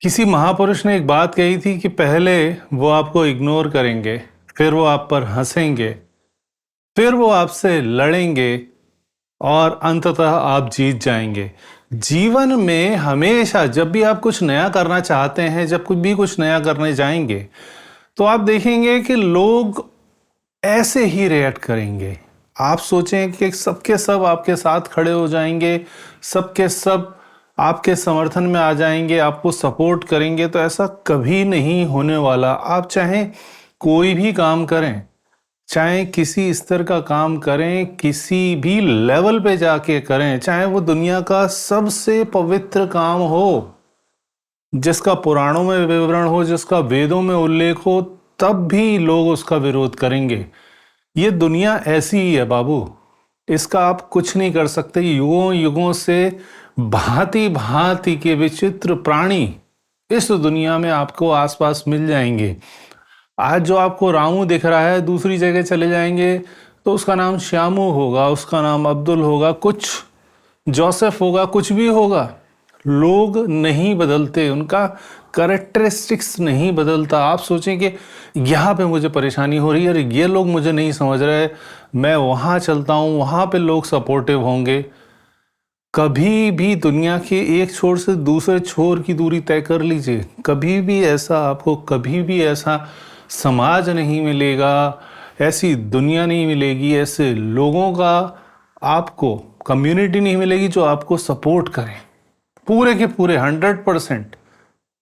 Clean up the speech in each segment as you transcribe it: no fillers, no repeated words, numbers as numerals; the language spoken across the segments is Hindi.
किसी महापुरुष ने एक बात कही थी कि पहले वो आपको इग्नोर करेंगे, फिर वो आप पर हंसेंगे, फिर वो आपसे लड़ेंगे और अंततः आप जीत जाएंगे। जीवन में हमेशा जब भी आप कुछ नया करना चाहते हैं, जब कुछ भी कुछ नया करने जाएंगे, तो आप देखेंगे कि लोग ऐसे ही रिएक्ट करेंगे। आप सोचें कि सबके सब आपके साथ खड़े हो जाएंगे, सबके सब आपके समर्थन में आ जाएंगे, आपको सपोर्ट करेंगे, तो ऐसा कभी नहीं होने वाला। आप चाहे कोई भी काम करें, चाहे किसी स्तर का काम करें, किसी भी लेवल पे जाके करें, चाहे वो दुनिया का सबसे पवित्र काम हो, जिसका पुराणों में विवरण हो, जिसका वेदों में उल्लेख हो, तब भी लोग उसका विरोध करेंगे। ये दुनिया ऐसी ही है बाबू, इसका आप कुछ नहीं कर सकते। युगों युगों से भांति भांति के विचित्र प्राणी इस दुनिया में आपको आसपास मिल जाएंगे। आज जो आपको रामू दिख रहा है, दूसरी जगह चले जाएंगे तो उसका नाम श्यामू होगा, उसका नाम अब्दुल होगा, कुछ जोसेफ होगा, कुछ भी होगा। लोग नहीं बदलते, उनका करेक्टरिस्टिक्स नहीं बदलता। आप सोचें कि यहाँ पे मुझे परेशानी हो रही है, ये लोग मुझे नहीं समझ रहे, मैं वहाँ चलता हूँ, वहाँ पे लोग सपोर्टिव होंगे। कभी भी दुनिया के एक छोर से दूसरे छोर की दूरी तय कर लीजिए, कभी भी ऐसा आपको, कभी भी ऐसा समाज नहीं मिलेगा, ऐसी दुनिया नहीं मिलेगी, ऐसे लोगों का आपको कम्युनिटी नहीं मिलेगी जो आपको सपोर्ट करें पूरे के पूरे 100%।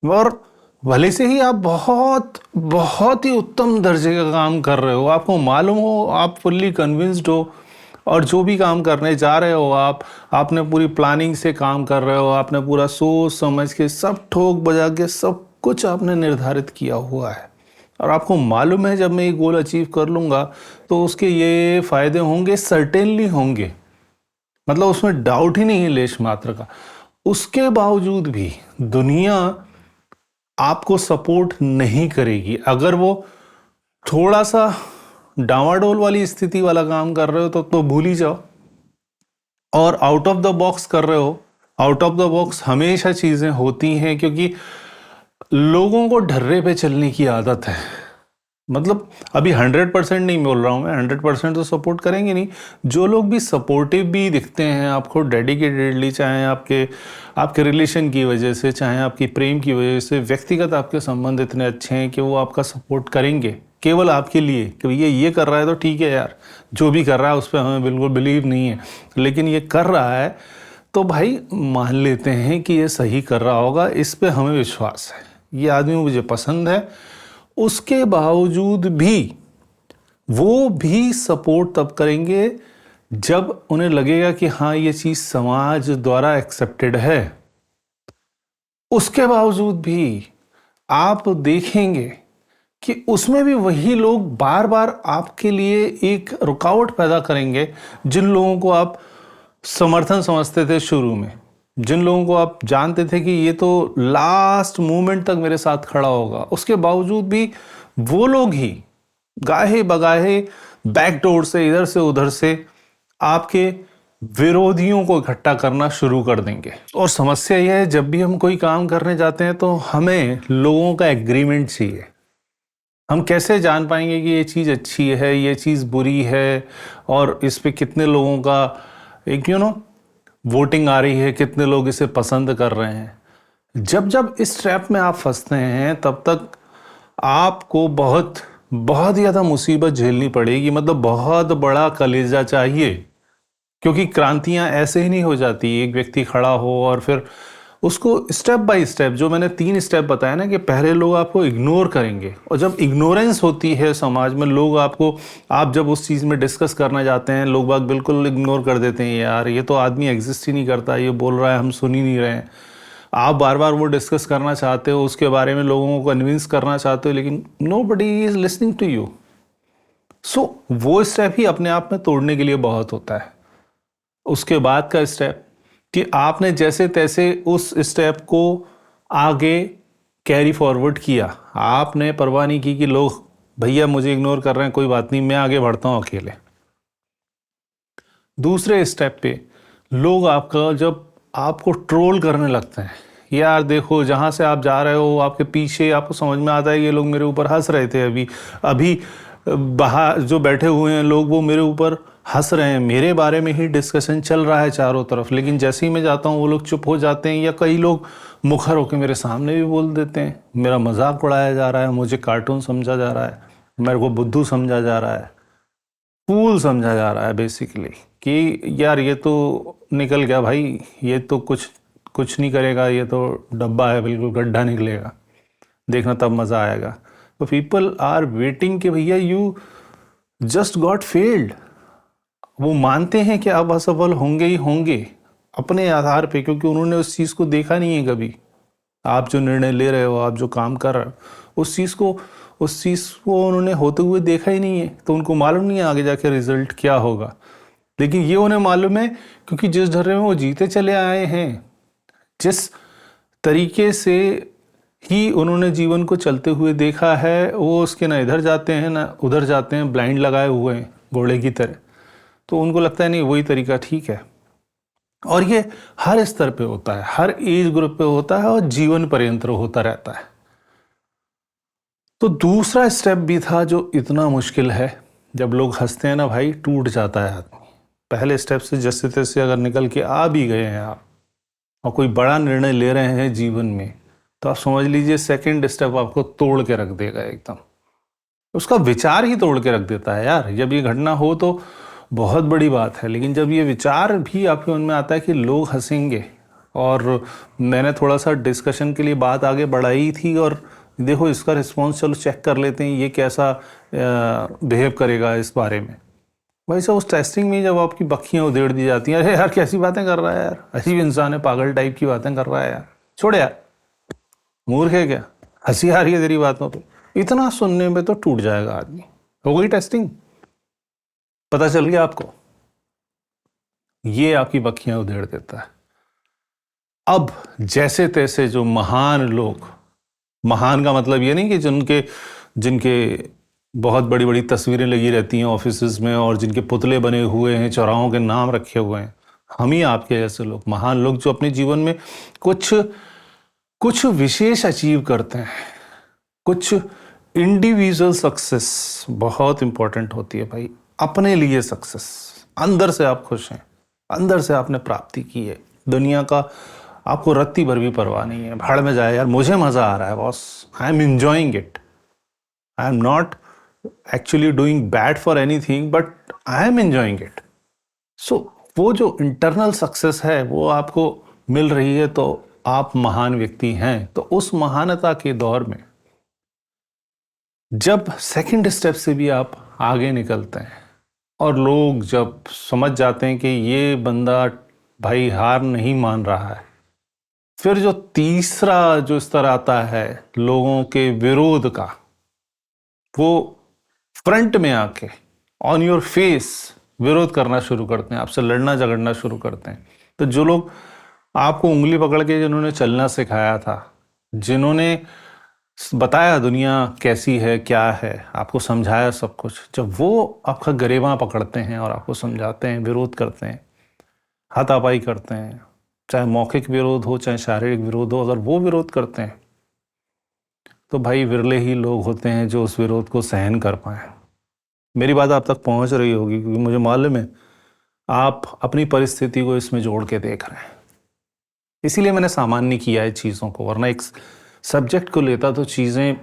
और भले से ही आप बहुत बहुत ही उत्तम दर्जे का काम कर रहे हो, आपको मालूम हो, आप फुल्ली कन्विंस्ड हो, और जो भी काम करने जा रहे हो आपने पूरी प्लानिंग से काम कर रहे हो, आपने पूरा सोच समझ के सब ठोक बजा के सब कुछ आपने निर्धारित किया हुआ है, और आपको मालूम है जब मैं ये गोल अचीव कर लूँगा तो उसके ये फ़ायदे होंगे, सर्टेनली होंगे, मतलब उसमें डाउट ही नहीं है लेश मात्र का। उसके बावजूद भी दुनिया आपको सपोर्ट नहीं करेगी। अगर वो थोड़ा सा डावाडोल वाली स्थिति वाला काम कर रहे हो तो भूल ही जाओ, और आउट ऑफ द बॉक्स कर रहे हो। आउट ऑफ द बॉक्स हमेशा चीजें होती हैं, क्योंकि लोगों को ढर्रे पे चलने की आदत है। मतलब अभी 100% नहीं बोल रहा हूं मैं, 100% तो सपोर्ट करेंगे नहीं। जो लोग भी सपोर्टिव भी दिखते हैं आपको डेडिकेटेडली, चाहे आपके आपके रिलेशन की वजह से, चाहे आपकी प्रेम की वजह से, व्यक्तिगत आपके संबंध इतने अच्छे हैं कि वो आपका सपोर्ट करेंगे केवल आपके लिए कि भैया ये कर रहा है तो ठीक है यार, जो भी कर रहा है उस पर हमें बिल्कुल बिलीव नहीं है, लेकिन ये कर रहा है तो भाई मान लेते हैं कि ये सही कर रहा होगा, इस पे हमें विश्वास है, ये आदमी मुझे पसंद है। उसके बावजूद भी वो भी सपोर्ट तब करेंगे जब उन्हें लगेगा कि हाँ ये चीज समाज द्वारा एक्सेप्टेड है। उसके बावजूद भी आप देखेंगे कि उसमें भी वही लोग बार बार आपके लिए एक रुकावट पैदा करेंगे, जिन लोगों को आप समर्थन समझते थे शुरू में, जिन लोगों को आप जानते थे कि ये तो लास्ट मोमेंट तक मेरे साथ खड़ा होगा, उसके बावजूद भी वो लोग ही गाहे बगाहे बैकडोर से इधर से उधर से आपके विरोधियों को इकट्ठा करना शुरू कर देंगे। और समस्या यह है, जब भी हम कोई काम करने जाते हैं तो हमें लोगों का एग्रीमेंट चाहिए। हम कैसे जान पाएंगे कि ये चीज़ अच्छी है, ये चीज़ बुरी है, और इस पे कितने लोगों का एक वोटिंग आ रही है, कितने लोग इसे पसंद कर रहे हैं। जब जब इस ट्रैप में आप फंसते हैं तब तक आपको बहुत बहुत ज़्यादा मुसीबत झेलनी पड़ेगी, मतलब बहुत बड़ा कलेजा चाहिए, क्योंकि क्रांतियां ऐसे ही नहीं हो जाती। एक व्यक्ति खड़ा हो और फिर उसको स्टेप बाय स्टेप, जो मैंने 3 स्टेप बताया ना, कि पहले लोग आपको इग्नोर करेंगे, और जब इग्नोरेंस होती है समाज में, लोग आपको, आप जब उस चीज़ में डिस्कस करना जाते हैं, लोग बाग बिल्कुल इग्नोर कर देते हैं, यार ये तो आदमी एग्जिस्ट ही नहीं करता, ये बोल रहा है हम सुन ही नहीं रहे हैं। आप बार बार वो डिस्कस करना चाहते हो, उसके बारे में लोगों को कन्विंस करना चाहते हो, लेकिन nobody is listening to you. So वो स्टेप ही अपने आप में तोड़ने के लिए बहुत होता है। उसके बाद का स्टेप कि आपने जैसे तैसे उस स्टेप को आगे कैरी फॉरवर्ड किया, आपने परवाह नहीं की कि लोग भैया मुझे इग्नोर कर रहे हैं, कोई बात नहीं, मैं आगे बढ़ता हूं अकेले। दूसरे स्टेप पे लोग आपका जब आपको ट्रोल करने लगते हैं, यार देखो जहाँ से आप जा रहे हो आपके पीछे आपको समझ में आता है ये लोग मेरे ऊपर हंस रहे थे, अभी अभी बाहर जो बैठे हुए हैं लोग वो मेरे ऊपर हंस रहे हैं, मेरे बारे में ही डिस्कशन चल रहा है चारों तरफ, लेकिन जैसे ही मैं जाता हूँ वो लोग चुप हो जाते हैं या कई लोग मुखर होकर मेरे सामने भी बोल देते हैं, मेरा मजाक उड़ाया जा रहा है, मुझे कार्टून समझा जा रहा है, मेरे को बुद्धू समझा जा रहा है, फूल समझा जा रहा है बेसिकली, कि यार ये तो निकल गया भाई, ये तो कुछ कुछ नहीं करेगा, ये तो डब्बा है, बिल्कुल गड्ढा निकलेगा, देखना तब मज़ा आएगा। तो पीपल आर वेटिंग कि भैया यू जस्ट गॉट फेल्ड। वो मानते हैं कि आप असफल होंगे ही होंगे अपने आधार पे, क्योंकि उन्होंने उस चीज़ को देखा नहीं है कभी। आप जो निर्णय ले रहे हो, आप जो काम कर रहे हो, उस चीज़ को उन्होंने होते हुए देखा ही नहीं है, तो उनको मालूम नहीं है आगे जाके रिजल्ट क्या होगा। लेकिन ये उन्हें मालूम है क्योंकि जिस ढर्रे में वो जीते चले आए हैं, जिस तरीके से ही उन्होंने जीवन को चलते हुए देखा है, वो उसके ना इधर जाते हैं ना उधर जाते हैं, ब्लाइंड लगाए हुए हैं घोड़े की तरह। तो उनको लगता है नहीं वही तरीका ठीक है। और ये हर स्तर पे होता है, हर एज ग्रुप पे होता है और जीवन पर्यंत होता रहता है। तो दूसरा स्टेप भी था जो इतना मुश्किल है, जब लोग हंसते हैं ना भाई टूट जाता है आदमी। पहले स्टेप से जैसे तैसे अगर निकल के आ भी गए हैं आप और कोई बड़ा निर्णय ले रहे हैं जीवन में, तो आप समझ लीजिए सेकंड स्टेप आपको तोड़ के रख देगा एकदम। उसका विचार ही तोड़ के रख देता है यार। जब ये घटना हो तो बहुत बड़ी बात है, लेकिन जब ये विचार भी आपके मन में आता है कि लोग हंसेंगे, और मैंने थोड़ा सा डिस्कशन के लिए बात आगे बढ़ाई थी, और देखो इसका रिस्पॉन्स चलो चेक कर लेते हैं ये कैसा बिहेव करेगा इस बारे में। वैसे उस टेस्टिंग में जब आपकी बखियाँ उधेड़ दी जाती हैं, अरे यार कैसी बातें कर रहा है यार, अजीब इंसान है, पागल टाइप की बातें कर रहा है यार, छोड़ यार, मूर्ख है क्या, हंसी आ रही है तेरी बातों पे, इतना सुनने में तो टूट जाएगा आदमी। हो गई टेस्टिंग, पता चल गया आपको, ये आपकी बखियां उधेड़ देता है। अब जैसे तैसे जो महान लोग, महान का मतलब ये नहीं कि जिनके बहुत बड़ी बड़ी तस्वीरें लगी रहती हैं ऑफिस में और जिनके पुतले बने हुए हैं, चौराहों के नाम रखे हुए हैं, हम ही आपके जैसे लोग, महान लोग जो अपने जीवन में कुछ विशेष अचीव करते हैं, कुछ इंडिविजुअल सक्सेस बहुत इंपॉर्टेंट होती है भाई, अपने लिए सक्सेस, अंदर से आप खुश हैं, अंदर से आपने प्राप्ति की है, दुनिया का आपको रत्ती भर भी परवाह नहीं है, भाड़ में जाए यार, मुझे मजा आ रहा है boss, I am enjoying it, I am not actually doing bad for anything but I am enjoying it. So वो जो इंटरनल सक्सेस है वो आपको मिल रही है, तो आप महान व्यक्ति हैं। तो उस महानता के दौर में जब सेकंड स्टेप से भी आप आगे निकलते हैं और लोग जब समझ जाते हैं कि ये बंदा भाई हार नहीं मान रहा है, फिर जो तीसरा जो स्तर आता है लोगों के विरोध का, वो फ्रंट में आके ऑन योर फेस विरोध करना शुरू करते हैं, आपसे लड़ना झगड़ना शुरू करते हैं। तो जो लोग आपको उंगली पकड़ के जिन्होंने चलना सिखाया था, जिन्होंने बताया दुनिया कैसी है क्या है, आपको समझाया सब कुछ, जब वो आपका गरेबां पकड़ते हैं और आपको समझाते हैं, विरोध करते हैं, हाथापाई करते हैं, चाहे मौखिक विरोध हो चाहे शारीरिक विरोध हो, अगर वो विरोध करते हैं तो भाई विरले ही लोग होते हैं जो उस विरोध को सहन कर पाए। मेरी बात आप तक पहुंच रही होगी क्योंकि मुझे मालूम है आप अपनी परिस्थिति को इसमें जोड़ के देख रहे हैं, इसीलिए मैंने सामान्य किया है चीज़ों को, वरना एक सब्जेक्ट को लेता तो चीज़ें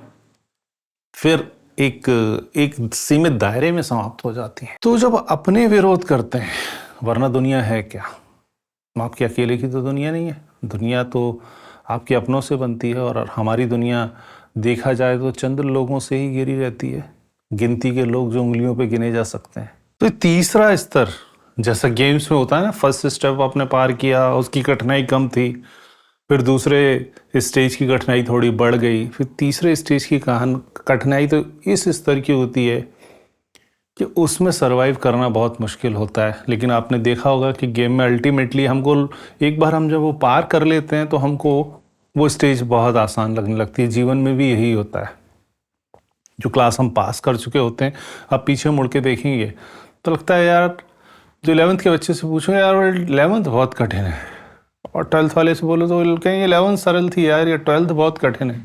फिर एक सीमित दायरे में समाप्त हो जाती हैं। तो जब अपने विरोध करते हैं, वरना दुनिया है क्या, आपके अकेले की तो दुनिया नहीं है, दुनिया तो आपके अपनों से बनती है, और हमारी दुनिया देखा जाए तो चंद लोगों से ही घिरी रहती है, गिनती के लोग जो उंगलियों पे गिने जा सकते हैं। तो तीसरा स्तर जैसा गेम्स में होता है ना, फर्स्ट स्टेप आपने पार किया, उसकी कठिनाई कम थी, फिर दूसरे स्टेज की कठिनाई थोड़ी बढ़ गई, फिर तीसरे स्टेज की कठिनाई तो इस स्तर की होती है कि उसमें सरवाइव करना बहुत मुश्किल होता है। लेकिन आपने देखा होगा कि गेम में अल्टीमेटली हमको एक बार हम जब वो पार कर लेते हैं तो हमको वो स्टेज बहुत आसान लगने लगती है। जीवन में भी यही होता है, जो क्लास हम पास कर चुके होते हैं, अब पीछे मुड़ के देखेंगे तो लगता है यार, जो 11th के बच्चे से पूछो यार 11th बहुत कठिन है, और 12th वाले से बोलो तो वो कहेंगे 11th सरल थी यार, ये 12th बहुत कठिन है।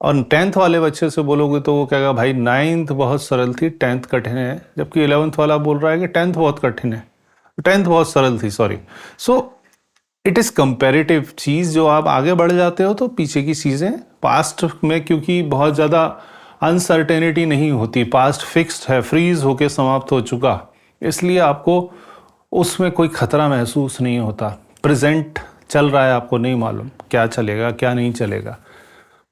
और 10th वाले बच्चे से बोलोगे तो वो कहेगा भाई 9th बहुत सरल थी, 10th कठिन है। जबकि 11th वाला बोल रहा है कि 10th बहुत कठिन है, 10th बहुत सरल थी, sorry. So it is comparative चीज़। जो आप आगे बढ़ जाते हो तो पीछे की चीज़ें पास्ट में, क्योंकि बहुत ज़्यादा अनसर्टेनिटी नहीं होती, पास्ट फिक्स्ड है, फ्रीज होके समाप्त हो चुका, इसलिए आपको उसमें कोई खतरा महसूस नहीं होता। प्रेजेंट चल रहा है, आपको नहीं मालूम क्या चलेगा क्या नहीं चलेगा।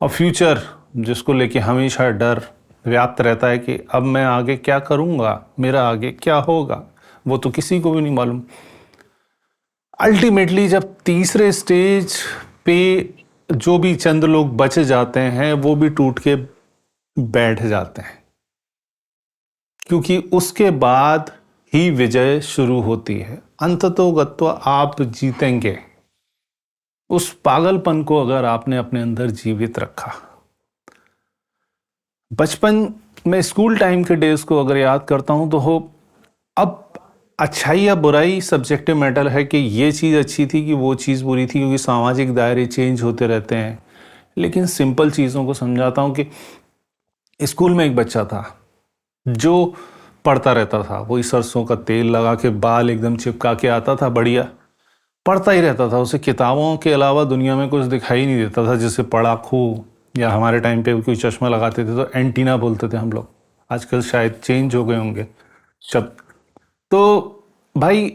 और फ्यूचर जिसको लेके हमेशा डर व्याप्त रहता है कि अब मैं आगे क्या करूँगा, मेरा आगे क्या होगा, वो तो किसी को भी नहीं मालूम। अल्टीमेटली जब तीसरे स्टेज पे जो भी चंद लोग बच जाते हैं वो भी टूट के बैठ जाते हैं, क्योंकि उसके बाद ही विजय शुरू होती है। अंततोगत्वा आप जीतेंगे। उस पागलपन को अगर आपने अपने अंदर जीवित रखा, बचपन में स्कूल टाइम के डेज को अगर याद करता हूं तो हो, अब अच्छाई या बुराई सब्जेक्टिव मैटर है कि ये चीज़ अच्छी थी कि वो चीज़ बुरी थी, क्योंकि सामाजिक दायरे चेंज होते रहते हैं। लेकिन सिंपल चीज़ों को समझाता हूँ कि स्कूल में एक बच्चा था जो पढ़ता रहता था, वही सरसों का तेल लगा के बाल एकदम चिपका के आता था, बढ़िया पढ़ता ही रहता था। उसे किताबों के अलावा दुनिया में कुछ दिखाई नहीं देता था। जैसे पढ़ाकू, या हमारे टाइम पे कोई चश्मा लगाते थे तो एंटीना बोलते थे हम लोग, आजकल शायद चेंज हो गए होंगे शब्द। तो भाई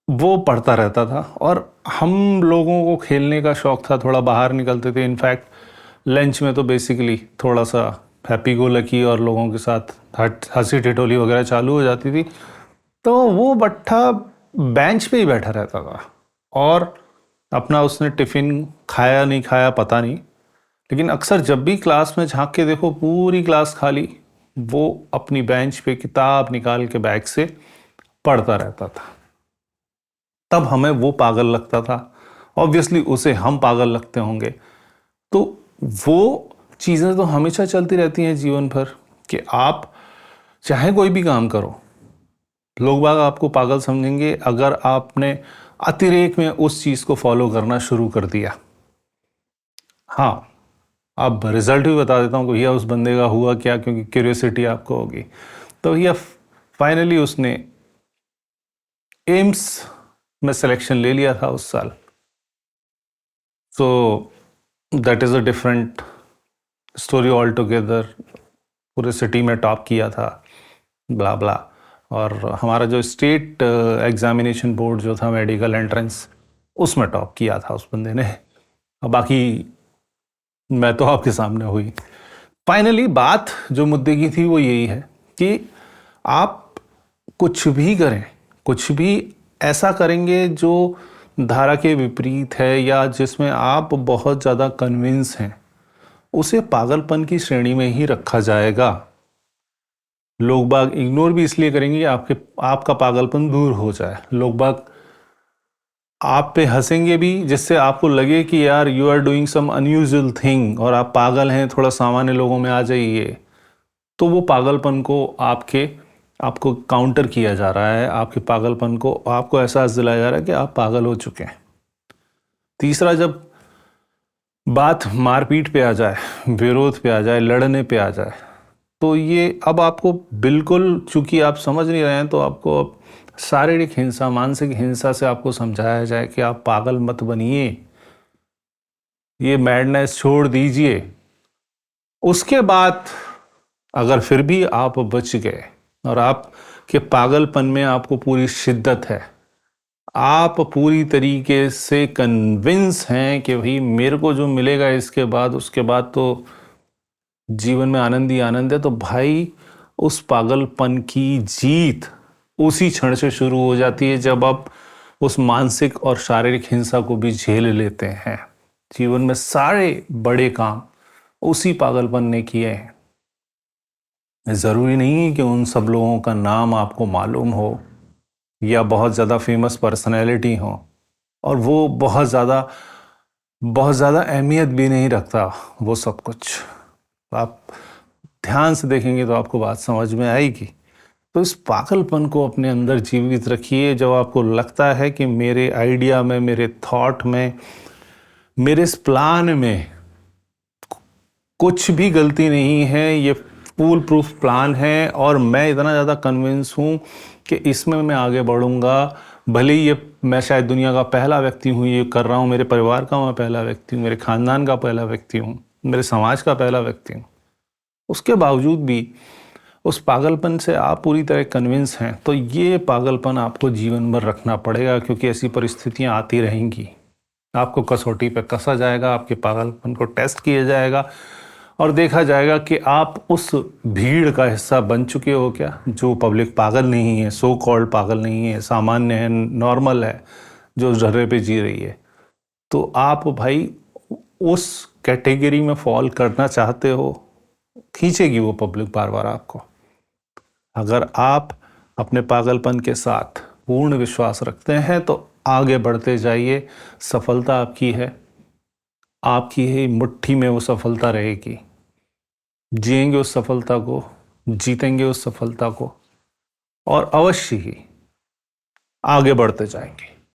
वो पढ़ता रहता था और हम लोगों को खेलने का शौक था, थोड़ा बाहर निकलते थे। इनफैक्ट लंच में तो बेसिकली थोड़ा सा हैप्पी गो लकी और लोगों के साथ हंसी ठिठोली वगैरह चालू हो जाती थी। तो वो बट्टा बेंच पे ही बैठा रहता था और अपना उसने टिफ़िन खाया नहीं खाया पता नहीं, लेकिन अक्सर जब भी क्लास में झांक के देखो पूरी क्लास खाली, वो अपनी बेंच पे किताब निकाल के बैग से पढ़ता रहता था। तब हमें वो पागल लगता था, ऑब्वियसली उसे हम पागल लगते होंगे। तो वो चीज़ें तो हमेशा चलती रहती हैं जीवन भर, कि आप चाहे कोई भी काम करो, लोग बाग आपको पागल समझेंगे अगर आपने अतिरेक में उस चीज़ को फॉलो करना शुरू कर दिया। हाँ, अब रिजल्ट भी बता देता हूँ कि भैया उस बंदे का हुआ क्या, क्योंकि क्यूरियोसिटी आपको होगी। तो भैया फाइनली उसने एम्स में सिलेक्शन ले लिया था उस साल। So that is a different story all together. पूरे सिटी में टॉप किया था, ब्ला ब्ला। और हमारा जो स्टेट एग्जामिनेशन बोर्ड जो था, मेडिकल एंट्रेंस, उसमें टॉप किया था उस बंदे ने। और बाकी मैं तो आपके सामने हुई। फाइनली बात जो मुद्दे की थी वो यही है कि आप कुछ भी करें, कुछ भी ऐसा करेंगे जो धारा के विपरीत है या जिसमें आप बहुत ज़्यादा कन्विंस हैं, उसे पागलपन की श्रेणी में ही रखा जाएगा। लोग बाग इग्नोर भी इसलिए करेंगे आपका पागलपन दूर हो जाए। लोग बाग आप पे हंसेंगे भी, जिससे आपको लगे कि यार you are doing some unusual thing और आप पागल हैं, थोड़ा सामान्य लोगों में आ जाइए। तो वो पागलपन को आपको काउंटर किया जा रहा है, आपके पागलपन को आपको एहसास दिलाया जा रहा है कि आप पागल हो चुके हैं। तीसरा, जब बात मारपीट पे आ जाए, विरोध पे आ जाए, लड़ने पे आ जाए, तो ये अब आपको बिल्कुल, चूंकि आप समझ नहीं रहे हैं, तो आपको अब शारीरिक हिंसा, मानसिक हिंसा से आपको समझाया जाए कि आप पागल मत बनिए, ये मैडनेस छोड़ दीजिए। उसके बाद अगर फिर भी आप बच गए और आपके पागलपन में आपको पूरी शिद्दत है, आप पूरी तरीके से कन्विंस हैं कि भाई मेरे को जो मिलेगा इसके बाद, उसके बाद तो जीवन में आनंद ही आनंद है, तो भाई उस पागलपन की जीत उसी क्षण से शुरू हो जाती है जब आप उस मानसिक और शारीरिक हिंसा को भी झेल लेते हैं। जीवन में सारे बड़े काम उसी पागलपन ने किए हैं। ज़रूरी नहीं है कि उन सब लोगों का नाम आपको मालूम हो या बहुत ज़्यादा फेमस पर्सनैलिटी हो, और वो बहुत ज़्यादा अहमियत भी नहीं रखता वो सब कुछ। आप ध्यान से देखेंगे तो आपको बात समझ में आएगी। तो इस पागलपन को अपने अंदर जीवित रखिए। जब आपको लगता है कि मेरे आइडिया में, मेरे थॉट में, मेरे इस प्लान में कुछ भी गलती नहीं है, ये फूल प्रूफ प्लान है और मैं इतना ज़्यादा कन्विंस हूँ कि इसमें मैं आगे बढ़ूँगा, भले ही ये मैं शायद दुनिया का पहला व्यक्ति हूँ ये कर रहा हूँ, मेरे परिवार का मैं पहला व्यक्ति हूँ, मेरे खानदान का पहला व्यक्ति हूँ, मेरे समाज का पहला व्यक्ति हूँ, उसके बावजूद भी उस पागलपन से आप पूरी तरह कन्विंस हैं, तो ये पागलपन आपको जीवन भर रखना पड़ेगा, क्योंकि ऐसी परिस्थितियाँ आती रहेंगी। आपको कसौटी पे कसा जाएगा, आपके पागलपन को टेस्ट किया जाएगा और देखा जाएगा कि आप उस भीड़ का हिस्सा बन चुके हो क्या, जो पब्लिक पागल नहीं है, सो कॉल्ड पागल नहीं है, सामान्य है, नॉर्मल है, जो ढर्रे पे जी रही है। तो आप भाई उस कैटेगरी में फॉल करना चाहते हो, खींचेगी वो पब्लिक बार बार आपको। अगर आप अपने पागलपन के साथ पूर्ण विश्वास रखते हैं तो आगे बढ़ते जाइए। सफलता आपकी है, आपकी ही मुट्ठी में वो सफलता रहेगी। जिएंगे उस सफलता को, जीतेंगे उस सफलता को और अवश्य ही आगे बढ़ते जाएंगे।